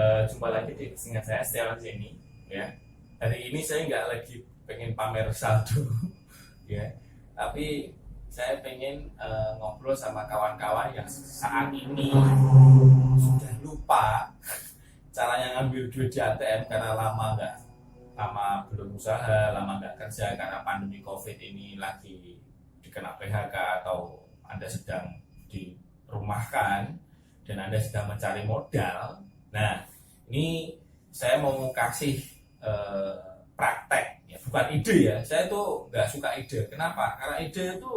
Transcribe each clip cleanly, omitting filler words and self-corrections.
Jumpa lagi dengan saya Setiawan Jenny ya. Hari ini saya nggak lagi pengen pamer saldo ya, tapi saya pengen ngobrol sama kawan-kawan yang saat ini sudah lupa caranya ngambil duit di ATM karena lama belum usaha, lama nggak kerja karena pandemi COVID ini lagi dikena PHK, atau Anda sedang dirumahkan dan Anda sedang mencari modal. Nah, ini saya mau kasih praktek, ya, bukan ide ya. Saya tuh nggak suka ide. Kenapa? Karena ide itu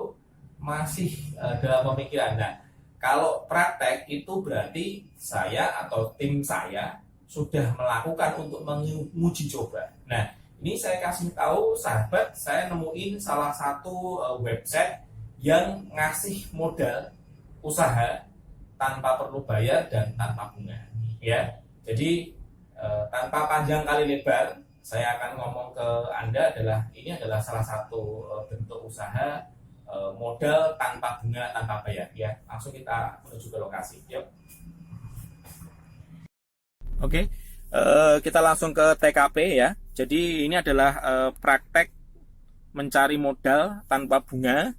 masih dalam pemikiran. Nah, kalau praktek itu berarti saya atau tim saya sudah melakukan untuk menguji coba. Nah, ini saya kasih tahu sahabat, saya nemuin salah satu website yang ngasih modal usaha tanpa perlu bayar dan tanpa bunga. Ya, jadi tanpa panjang kali lebar, saya akan ngomong ke Anda ini adalah salah satu bentuk usaha modal tanpa bunga, tanpa bayar. Ya, langsung kita menuju ke lokasi. Yuk. Oke, kita langsung ke TKP ya. Jadi ini adalah praktek mencari modal tanpa bunga,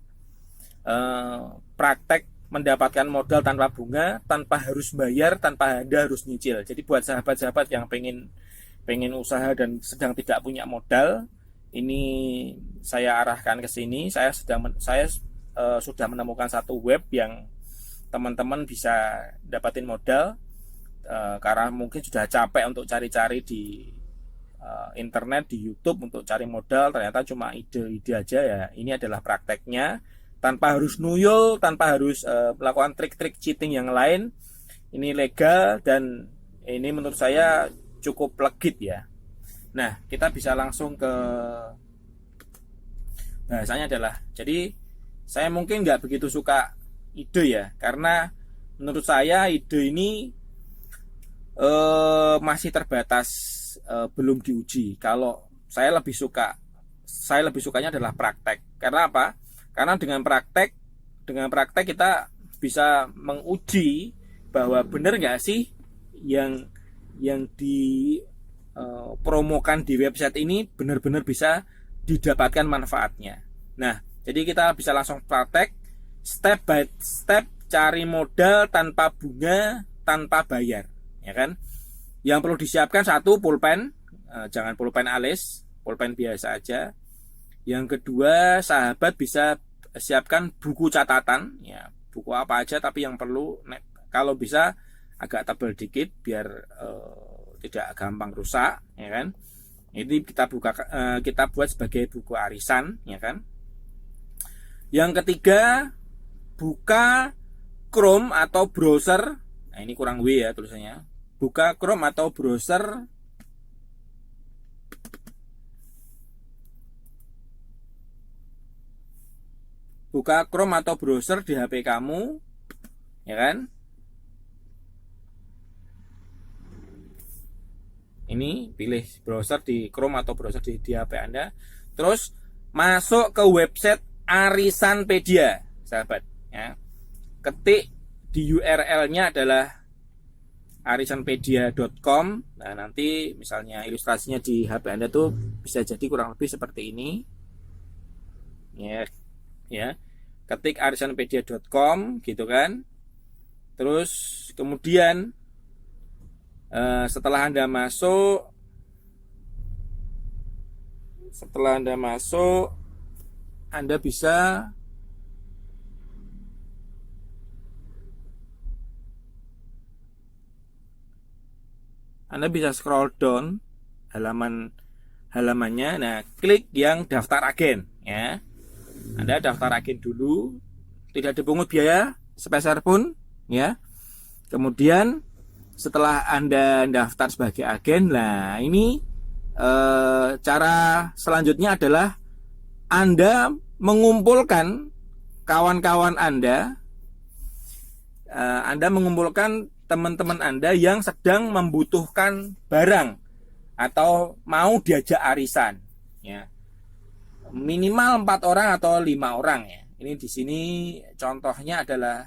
praktek mendapatkan modal tanpa bunga, tanpa harus bayar, tanpa Anda harus nyicil. Jadi buat sahabat-sahabat yang pengen usaha dan sedang tidak punya modal, ini saya arahkan ke sini. Saya sudah menemukan satu web yang teman-teman bisa dapatin modal, karena mungkin sudah capek untuk cari-cari di internet, di YouTube untuk cari modal, ternyata cuma ide-ide aja ya. Ini adalah prakteknya, tanpa harus nuyul, tanpa harus melakukan trik-trik cheating yang lain. Ini legal dan ini menurut saya cukup legit ya. Nah, kita bisa langsung ke bahasanya adalah, jadi saya mungkin nggak begitu suka ide ya, karena menurut saya ide ini masih terbatas, belum diuji. Kalau saya lebih sukanya adalah praktek. Karena apa? Karena dengan praktek kita bisa menguji bahwa benar nggak sih yang dipromokan di website ini benar-benar bisa didapatkan manfaatnya. Nah, jadi kita bisa langsung praktek step by step, cari modal tanpa bunga, tanpa bayar, ya kan? Yang perlu disiapkan satu, pulpen, jangan pulpen alis, pulpen biasa aja. Yang kedua, sahabat bisa siapkan buku catatan, ya, buku apa aja, tapi yang perlu kalau bisa agak tebal dikit biar tidak gampang rusak, ya kan? Ini kita buat sebagai buku arisan, ya kan? Yang ketiga, buka Chrome atau browser. Nah, ini kurang W ya tulisannya. Buka Chrome atau browser di HP kamu, ya kan? Ini pilih browser di Chrome atau browser di HP Anda. Terus masuk ke website Arisanpedia, sahabat, ya. Ketik di URL-nya adalah arisanpedia.com. Nah, nanti misalnya ilustrasinya di HP Anda tuh bisa jadi kurang lebih seperti ini. Ya. Ketik arisanpedia.com gitu kan. Terus kemudian setelah Anda masuk, Anda bisa scroll down halamannya. Nah, klik yang daftar agen, ya. Anda daftar agen dulu, tidak dipungut biaya sepeser pun, ya. Kemudian setelah Anda daftar sebagai agen, nah ini cara selanjutnya adalah Anda mengumpulkan kawan-kawan Anda, mengumpulkan teman-teman Anda yang sedang membutuhkan barang atau mau diajak arisan, ya. Minimal 4 orang atau 5 orang, ya. Ini di sini contohnya adalah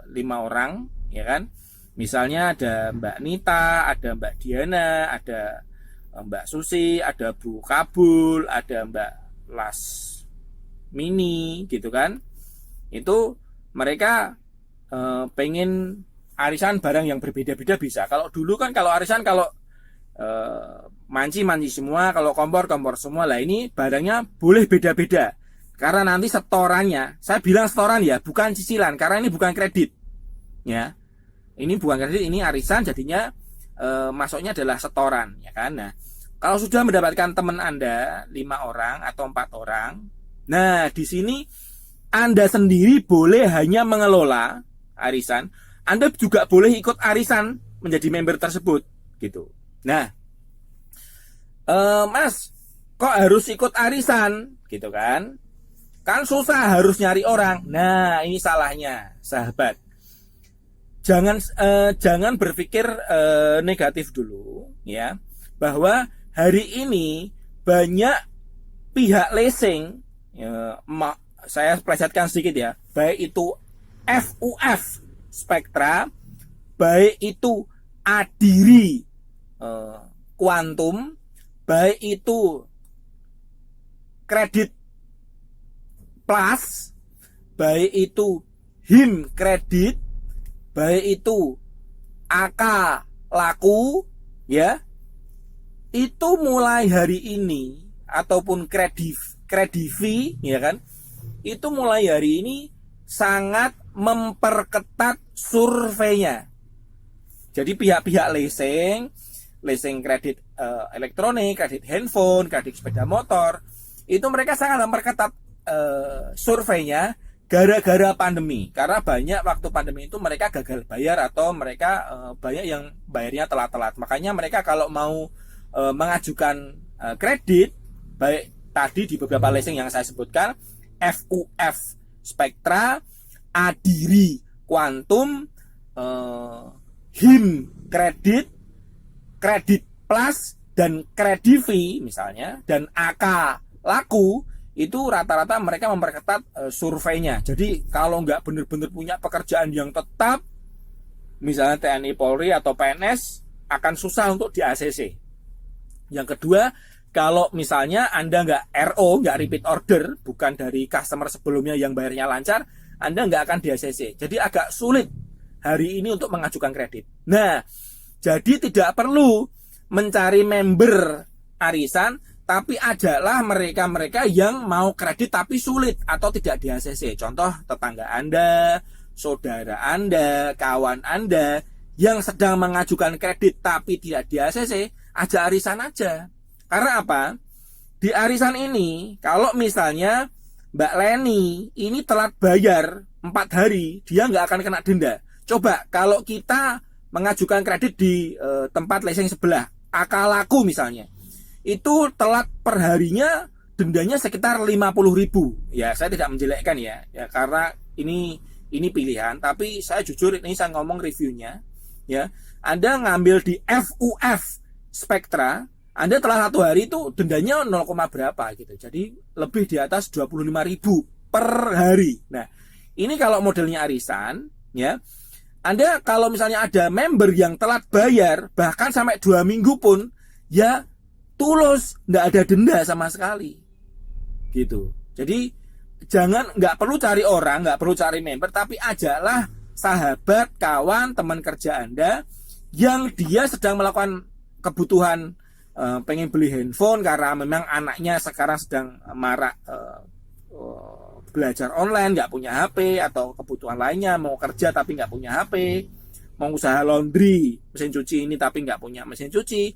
5 orang, ya kan? Misalnya ada Mbak Nita, ada Mbak Diana, ada Mbak Susi, ada Bu Kabul, ada Mbak Lasmini gitu kan. Itu mereka pengen arisan barang yang berbeda-beda bisa. Kalau dulu kan kalau arisan kalau manci semua, kalau kompor semua. Lah ini barangnya boleh beda-beda. Karena nanti setorannya, saya bilang setoran ya, bukan cicilan karena ini bukan kredit. Ya. Ini bukan kredit, ini arisan, jadinya masuknya adalah setoran, ya kan. Nah, kalau sudah mendapatkan teman Anda 5 orang atau 4 orang, nah di sini Anda sendiri boleh hanya mengelola arisan. Anda juga boleh ikut arisan menjadi member tersebut, gitu. Nah, Mas, kok harus ikut arisan, gitu kan? Kan susah, harus nyari orang. Nah, ini salahnya, sahabat. Jangan berpikir negatif dulu, ya, bahwa hari ini banyak pihak leasing, ya, saya plesetkan sedikit ya, baik itu FUF Spektra, baik itu Adiri Quantum, baik itu Kredit Plus, baik itu HIM Kredit, baik itu AK Laku, ya, itu mulai hari ini ataupun Kredivi, ya kan, itu mulai hari ini sangat memperketat surveinya. Jadi pihak-pihak leasing kredit elektronik, kredit handphone, kredit sepeda motor, itu mereka sangat memperketat surveinya. Gara-gara pandemi, karena banyak waktu pandemi itu mereka gagal bayar atau mereka banyak yang bayarnya telat-telat. Makanya mereka kalau mau mengajukan kredit, baik tadi di beberapa leasing yang saya sebutkan, FUF Spektra, Adiri Quantum, HIM Kredit, Kredit Plus, dan Kredivi misalnya, dan AK Laku, itu rata-rata mereka memperketat surveinya. Jadi kalau nggak benar-benar punya pekerjaan yang tetap, misalnya TNI Polri atau PNS, akan susah untuk di ACC. Yang kedua, kalau misalnya Anda nggak RO, nggak repeat order, bukan dari customer sebelumnya yang bayarnya lancar, Anda nggak akan di ACC. Jadi agak sulit hari ini untuk mengajukan kredit. Nah, jadi tidak perlu mencari member arisan, tapi ajalah mereka-mereka yang mau kredit tapi sulit atau tidak di ACC. Contoh tetangga Anda, saudara Anda, kawan Anda yang sedang mengajukan kredit tapi tidak di ACC, ajak arisan aja. Karena apa? Di arisan ini, kalau misalnya Mbak Leni ini telat bayar 4 hari, dia nggak akan kena denda. Coba kalau kita mengajukan kredit di tempat leasing sebelah, AK Laku misalnya, itu telat perharinya dendanya sekitar 50.000. Ya, saya tidak menjelekkan ya, karena ini pilihan. Tapi saya jujur ini saya ngomong reviewnya, ya. Anda ngambil di FUF Spektra, Anda telah 1 hari itu dendanya 0, berapa gitu. Jadi lebih di atas 25.000 per hari. Nah, ini kalau modelnya arisan, ya. Anda kalau misalnya ada member yang telat bayar bahkan sampai 2 minggu pun, ya tulus, nggak ada denda sama sekali, gitu. Jadi nggak perlu cari orang, nggak perlu cari member, tapi ajalah sahabat, kawan, teman kerja Anda yang dia sedang melakukan kebutuhan, pengen beli handphone karena memang anaknya sekarang sedang marak belajar online, nggak punya HP, atau kebutuhan lainnya, mau kerja tapi nggak punya HP, mau usaha laundry, mesin cuci ini tapi nggak punya mesin cuci,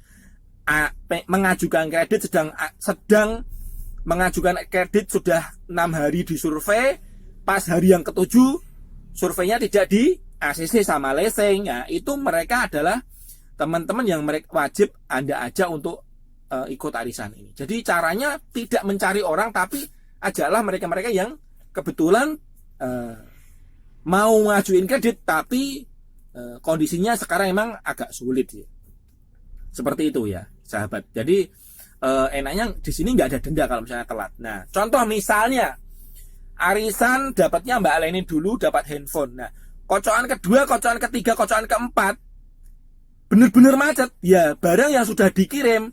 mengajukan kredit, sedang mengajukan kredit sudah 6 hari di survei, pas hari yang ke-7 surveinya tidak di ACC sama leasing. Ya, itu mereka adalah teman-teman yang mereka wajib Anda ajak untuk ikut arisan ini. Jadi caranya tidak mencari orang, tapi ajaklah mereka-mereka yang kebetulan mau ngajuin kredit tapi kondisinya sekarang emang agak sulit ya. Seperti itu ya, sahabat. Jadi enaknya di sini nggak ada denda kalau misalnya telat. Nah, contoh misalnya arisan dapatnya Mbak Leni dulu dapat handphone. Nah, kocokan kedua, kocokan ketiga, kocokan keempat bener-bener macet, ya barang yang sudah dikirim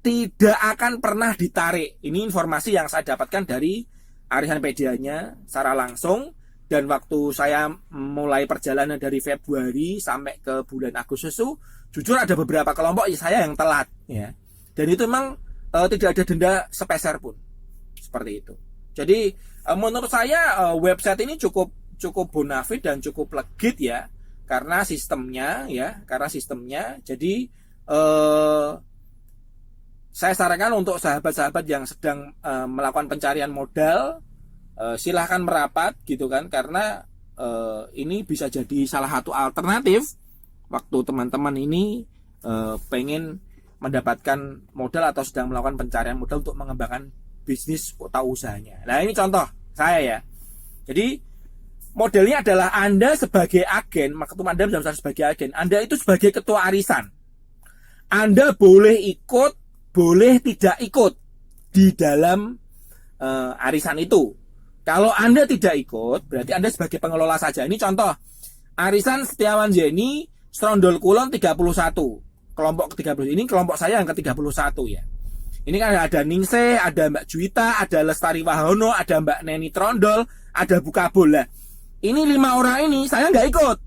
tidak akan pernah ditarik. Ini informasi yang saya dapatkan dari Arisanpedia-nya secara langsung. Dan waktu saya mulai perjalanan dari Februari sampai ke bulan Agustus itu, jujur ada beberapa kelompok saya yang telat ya. Dan itu memang tidak ada denda sepeser pun. Seperti itu. Jadi menurut saya website ini cukup bonafit dan cukup legit ya, karena sistemnya. Jadi saya sarankan untuk sahabat-sahabat yang sedang melakukan pencarian modal, silahkan merapat gitu kan, karena ini bisa jadi salah satu alternatif waktu teman-teman ini pengen mendapatkan modal atau sedang melakukan pencarian modal untuk mengembangkan bisnis atau usahanya. Nah ini contoh saya ya. Jadi modelnya adalah Anda sebagai agen, Maktum Anda sebagai agen, Anda itu sebagai ketua arisan. Anda boleh ikut, boleh tidak ikut di dalam arisan itu. Kalau Anda tidak ikut, berarti Anda sebagai pengelola saja. Ini contoh, arisan Setiawan Zeni, Strondol Kulon 31. Kelompok ke-30, ini kelompok saya yang ke-31 ya. Ini kan ada Ningsih, ada Mbak Juwita, ada Lestari Wahono, ada Mbak Neni Trondol, ada Bukabul. Lah, ini 5 orang ini saya nggak ikut.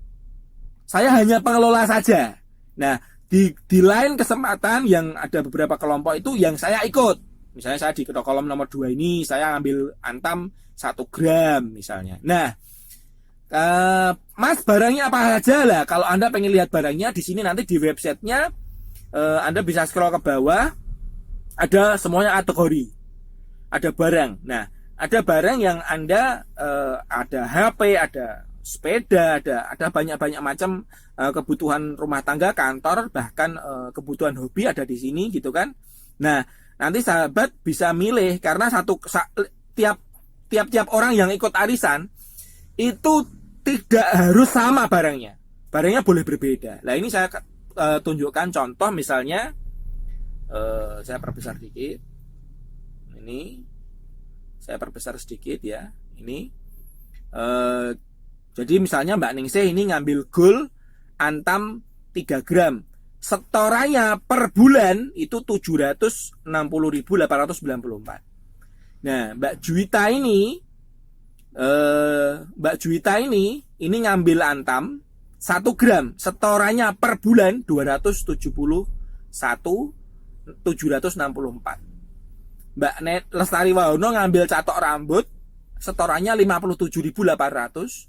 Saya hanya pengelola saja. Nah, di lain kesempatan yang ada beberapa kelompok itu yang saya ikut. Misalnya saya di kolom nomor 2 ini saya ambil antam 1 gram misalnya. Nah, Mas barangnya apa aja lah? Kalau Anda pengen lihat barangnya di sini nanti di websitenya, Anda bisa scroll ke bawah, ada semuanya kategori, ada barang. Nah, ada barang yang Anda ada HP, ada sepeda, ada banyak macam kebutuhan rumah tangga, kantor, bahkan kebutuhan hobi ada di sini gitu kan. Nah, nanti sahabat bisa milih karena tiap orang yang ikut arisan itu tidak harus sama barangnya. Barangnya boleh berbeda. Nah, ini saya tunjukkan contoh misalnya, saya perbesar sedikit. Ini saya perbesar sedikit ya. Ini jadi misalnya Mbak Ningsih ini ngambil gold antam 3 gram. Setorannya per bulan itu 760.894. Nah, Mbak Juwita ini ngambil antam 1 gram. Setorannya per bulan 271.764. Mbak Lestari Wahono ngambil catok rambut, setorannya 57.800.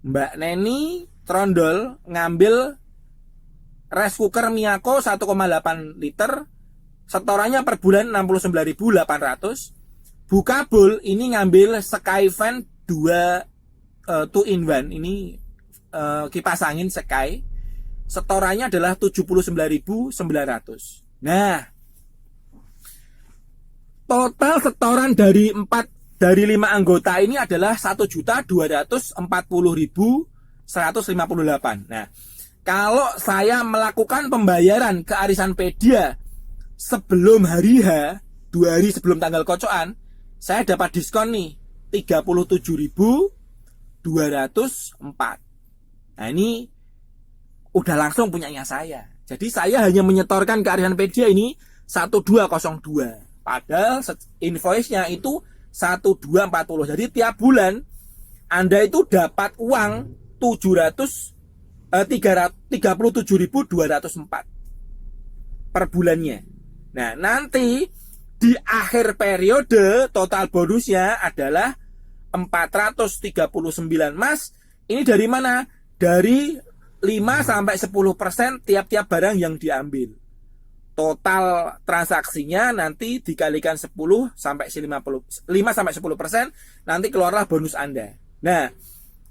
Mbak Neni Trondol ngambil rice cooker Miyako 1,8 liter, setorannya per bulan 69.800. Bukabul ini ngambil Skyfan 2 in 1. Ini kipas angin Sky. Setorannya adalah 79.900. Nah, total setoran dari 5 anggota ini adalah 1.240.158. Nah, kalau saya melakukan pembayaran ke Arisanpedia sebelum hari H, 2 hari sebelum tanggal kocokan, saya dapat diskon nih 37.204. Nah, ini udah langsung punyanya saya. Jadi saya hanya menyetorkan ke Arisanpedia ini 1202. Padahal invoice-nya itu 1240. Jadi tiap bulan Anda itu dapat uang 37.204 per bulannya. Nah, nanti di akhir periode total bonusnya adalah 439. Mas, ini dari mana? Dari 5-10% tiap-tiap barang yang diambil. Total transaksinya nanti dikalikan 5-10%, nanti keluarlah bonus Anda. Nah,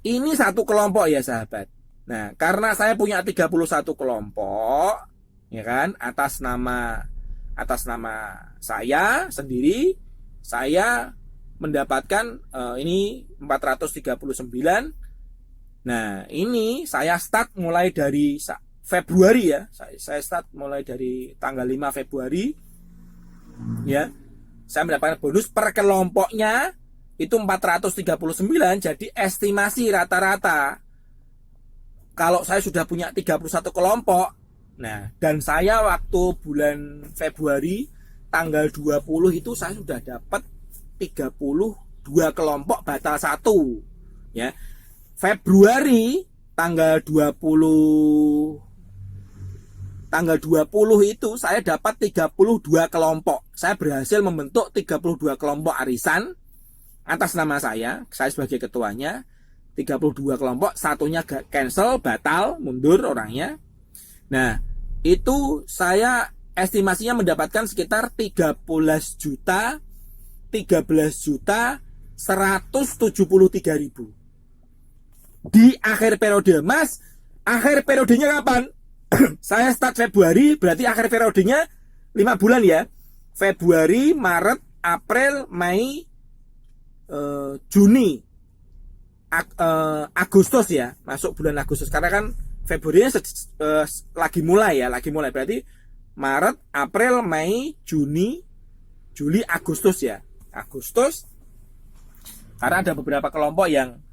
ini satu kelompok ya sahabat. Nah, karena saya punya 31 kelompok, ya kan, atas nama saya sendiri, saya mendapatkan ini 439. Nah, ini saya start mulai dari Februari ya. Saya start mulai dari tanggal 5 Februari. Ya. Saya mendapatkan bonus per kelompoknya itu 439. Jadi estimasi rata-rata kalau saya sudah punya 31 kelompok, nah, dan saya waktu bulan Februari tanggal 20 itu saya sudah dapat 32 kelompok batal 1 ya. Februari tanggal 20 itu saya dapat 32 kelompok. Saya berhasil membentuk 32 kelompok arisan atas nama saya sebagai ketuanya. 32 kelompok, satunya cancel, batal, mundur orangnya. Nah, itu saya estimasinya mendapatkan sekitar 13 juta 173.000 di akhir periode. Mas, akhir periodenya kapan? Saya start Februari, berarti akhir periodenya 5 bulan ya. Februari, Maret, April, Mei, Juni, Agustus ya, masuk bulan Agustus karena kan Februari lagi mulai berarti Maret, April, Mei, Juni, Juli, Agustus ya. Agustus karena ada beberapa kelompok yang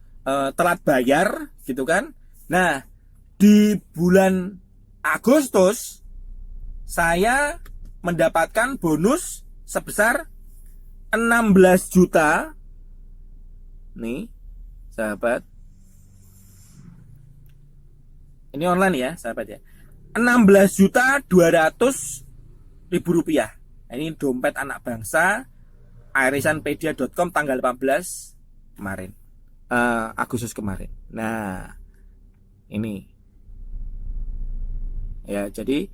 telat bayar gitu kan. Nah, di bulan Agustus saya mendapatkan bonus sebesar 16 juta nih sahabat, ini online ya sahabat ya, 16.200.000 rupiah. Ini dompet anak bangsa arisanpedia.com tanggal 18 kemarin, Agustus kemarin. Nah ini ya, jadi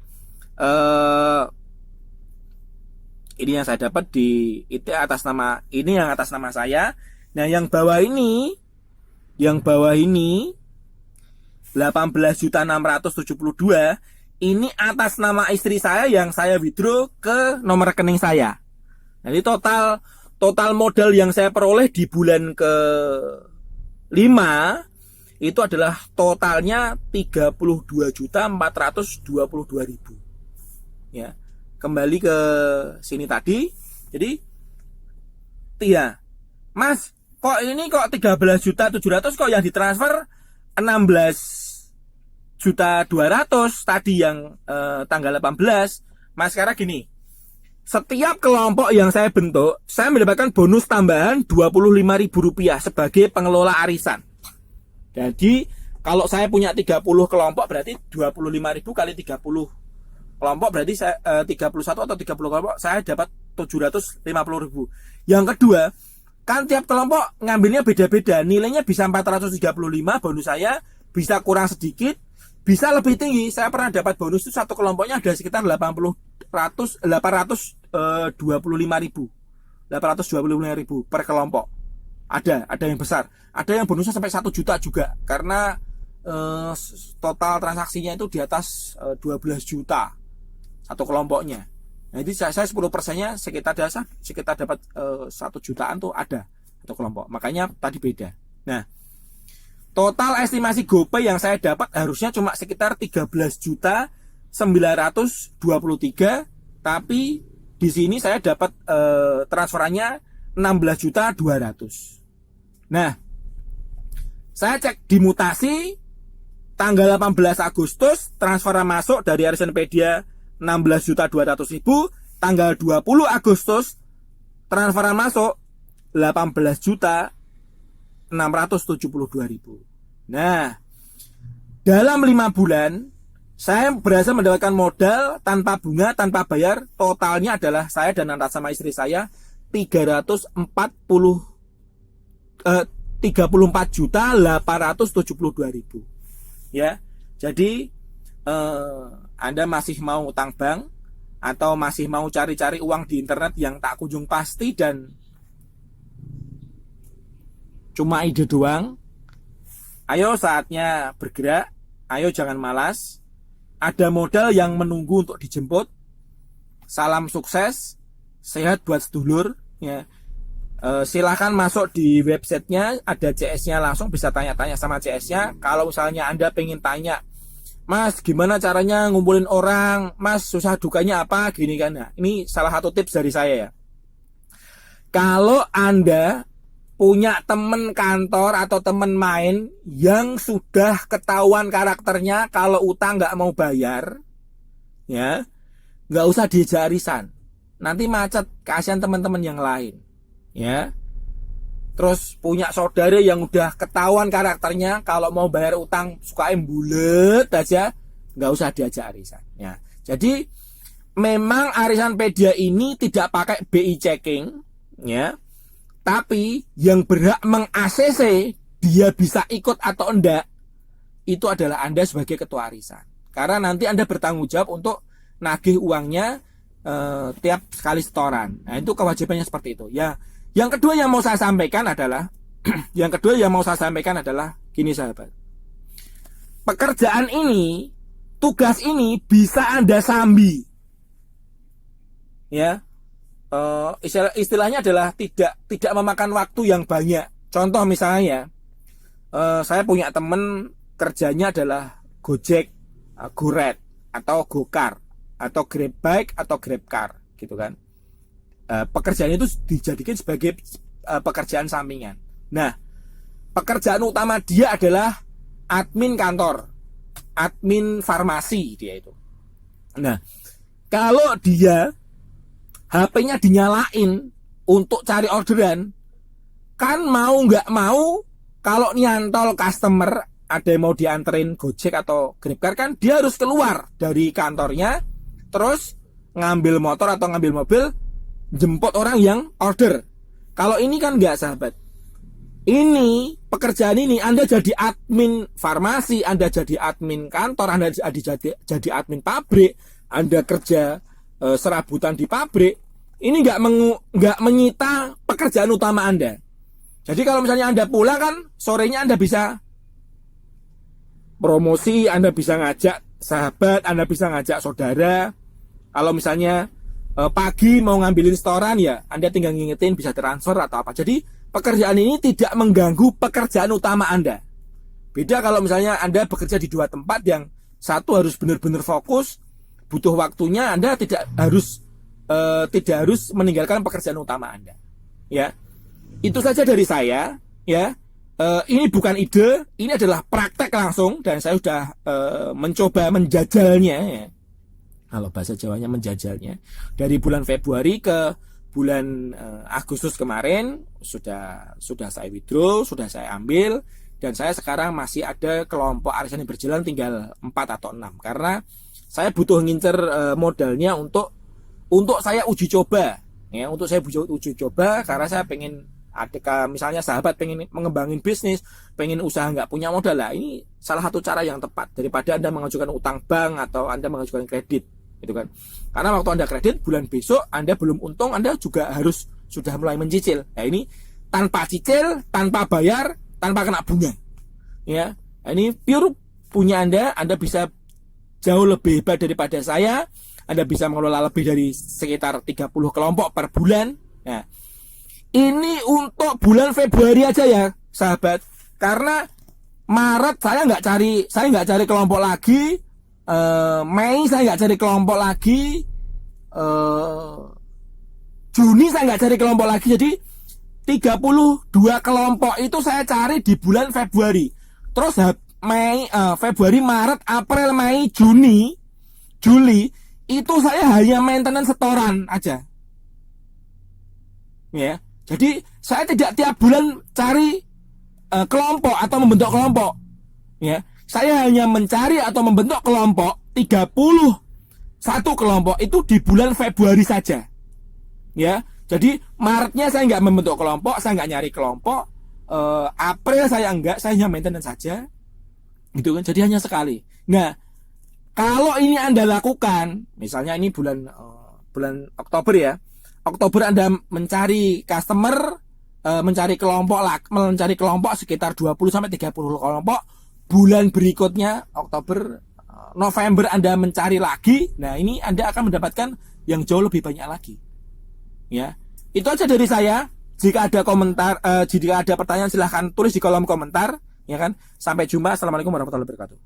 ini yang saya dapat di itu atas nama, ini yang atas nama saya. Nah yang bawah ini 18.672 ini atas nama istri saya yang saya withdraw ke nomor rekening saya. Jadi total modal yang saya peroleh di bulan ke-5 itu adalah totalnya 32.422.000 ya. Kembali ke sini tadi. Jadi ya, Mas, kok 13.700.000 kok yang ditransfer 16.200.000 tadi yang tanggal 18. Mas, sekarang gini, setiap kelompok yang saya bentuk saya mendapatkan bonus tambahan Rp25.000 sebagai pengelola arisan. Jadi kalau saya punya 30 kelompok berarti 25.000 kali 30 kelompok berarti saya 31 atau 30 kelompok saya dapat 750.000. Yang kedua, kan tiap kelompok ngambilnya beda-beda, nilainya bisa 435 bonus saya, bisa kurang sedikit, bisa lebih tinggi. Saya pernah dapat bonus itu satu kelompoknya ada sekitar 825.000 per kelompok. Ada yang besar, ada yang bonusnya sampai 1 juta juga karena total transaksinya itu di atas 12 juta satu kelompoknya. Nah, jadi saya 10%-nya sekitar dapat 1 jutaan tuh ada satu kelompok. Makanya tadi beda. Nah, total estimasi GoPay yang saya dapat harusnya cuma sekitar 13.923, tapi di sini saya dapat transferannya 16.200.000. Nah, saya cek di mutasi tanggal 18 Agustus transferan masuk dari Arisanpedia 16.200.000, tanggal 20 Agustus transferan masuk 18.672.000. Nah, dalam 5 bulan saya berhasil mendapatkan modal tanpa bunga, tanpa bayar. Totalnya adalah saya dan atas sama istri saya 34.872.000. Ya. Jadi Anda masih mau utang bank atau masih mau cari-cari uang di internet yang tak kunjung pasti dan cuma ide doang? Ayo saatnya bergerak. Ayo jangan malas. Ada modal yang menunggu untuk dijemput. Salam sukses, sehat buat sedulur ya. Silahkan masuk di websitenya, ada CS-nya, langsung bisa tanya-tanya sama CS-nya. Kalau misalnya Anda pengen tanya, Mas gimana caranya ngumpulin orang, Mas susah dukanya apa, gini kan. Nah, ini salah satu tips dari saya ya. Kalau Anda punya temen kantor atau temen main yang sudah ketahuan karakternya kalau utang nggak mau bayar, ya nggak usah diajak arisan, nanti macet, kasihan teman-teman yang lain, ya. Terus punya saudara yang udah ketahuan karakternya kalau mau bayar utang suka bulet aja, nggak usah diajak arisan, ya. Jadi memang Arisanpedia ini tidak pakai BI checking, ya. Tapi yang berhak meng-ACC dia bisa ikut atau enggak, itu adalah Anda sebagai ketua arisan. Karena nanti Anda bertanggung jawab untuk nagih uangnya tiap sekali setoran. Nah, itu kewajibannya seperti itu. Ya, yang kedua yang mau saya sampaikan adalah gini sahabat. Pekerjaan ini, tugas ini bisa Anda sambi. Ya. Istilahnya adalah tidak memakan waktu yang banyak. Contoh misalnya, saya punya temen kerjanya adalah Gojek, Goret, atau Gokar, atau Grabbike, atau Grabcar, gitu kan. Pekerjaan itu dijadikan sebagai pekerjaan sampingan. Nah, pekerjaan utama dia adalah admin kantor, admin farmasi dia itu. Nah, kalau dia HP-nya dinyalain untuk cari orderan, kan mau nggak mau kalau nyantol customer ada yang mau dianterin Gojek atau Grabcar, kan dia harus keluar dari kantornya terus ngambil motor atau ngambil mobil jemput orang yang order. Kalau ini kan nggak sahabat. Ini pekerjaan ini Anda jadi admin farmasi, Anda jadi admin kantor, Anda jadi admin pabrik, Anda kerja serabutan di pabrik, ini nggak menyita pekerjaan utama Anda. Jadi kalau misalnya Anda pulang kan sorenya Anda bisa promosi, Anda bisa ngajak sahabat, Anda bisa ngajak saudara. Kalau misalnya pagi mau ngambilin setoran, ya Anda tinggal ngingetin bisa transfer atau apa. Jadi pekerjaan ini tidak mengganggu pekerjaan utama Anda. Beda kalau misalnya Anda bekerja di dua tempat, yang satu harus benar-benar fokus, butuh waktunya, Anda tidak harus meninggalkan pekerjaan utama Anda. Ya, itu saja dari saya. Ya, ini bukan ide, ini adalah praktek langsung dan saya sudah mencoba menjajalnya. Ya. Kalau bahasa Jawanya menjajalnya dari bulan Februari ke bulan Agustus kemarin sudah saya withdraw, sudah saya ambil, dan saya sekarang masih ada kelompok arisan yang berjalan tinggal 4 atau 6 karena saya butuh ngincer modalnya untuk saya uji coba, ya, untuk saya uji coba karena saya pengen misalnya sahabat pengen mengembangin bisnis, pengen usaha nggak punya modal lah, ini salah satu cara yang tepat daripada Anda mengajukan utang bank atau Anda mengajukan kredit, gitu kan. Karena waktu Anda kredit bulan besok Anda belum untung, Anda juga harus sudah mulai mencicil. Nah, ini tanpa cicil, tanpa bayar, tanpa kena bunga, ya. Nah, ini pure punya Anda bisa jauh lebih hebat daripada saya. Anda bisa mengelola lebih dari sekitar 30 kelompok per bulan. Nah, ini untuk bulan Februari aja ya, sahabat. Karena Maret saya nggak cari kelompok lagi. Mei saya nggak cari kelompok lagi. Juni saya nggak cari kelompok lagi. Jadi 32 kelompok itu saya cari di bulan Februari. Terus Februari, Maret, April, Mei, Juni, Juli itu saya hanya maintenance setoran aja. Ya. Jadi saya tidak tiap bulan cari kelompok atau membentuk kelompok. Ya. Saya hanya mencari atau membentuk kelompok 31 kelompok itu di bulan Februari saja. Ya. Jadi Maretnya saya nggak membentuk kelompok, saya nggak nyari kelompok. April saya hanya maintenance saja. Gitu kan. Jadi hanya sekali. Nah, kalau ini Anda lakukan, misalnya ini bulan Oktober ya. Oktober Anda mencari customer, mencari kelompok sekitar 20 sampai 30 kelompok. Bulan berikutnya Oktober, November Anda mencari lagi. Nah, ini Anda akan mendapatkan yang jauh lebih banyak lagi. Ya. Itu aja dari saya. Jika ada komentar, jika ada pertanyaan silahkan tulis di kolom komentar, ya kan. Sampai jumpa. Assalamualaikum warahmatullahi wabarakatuh.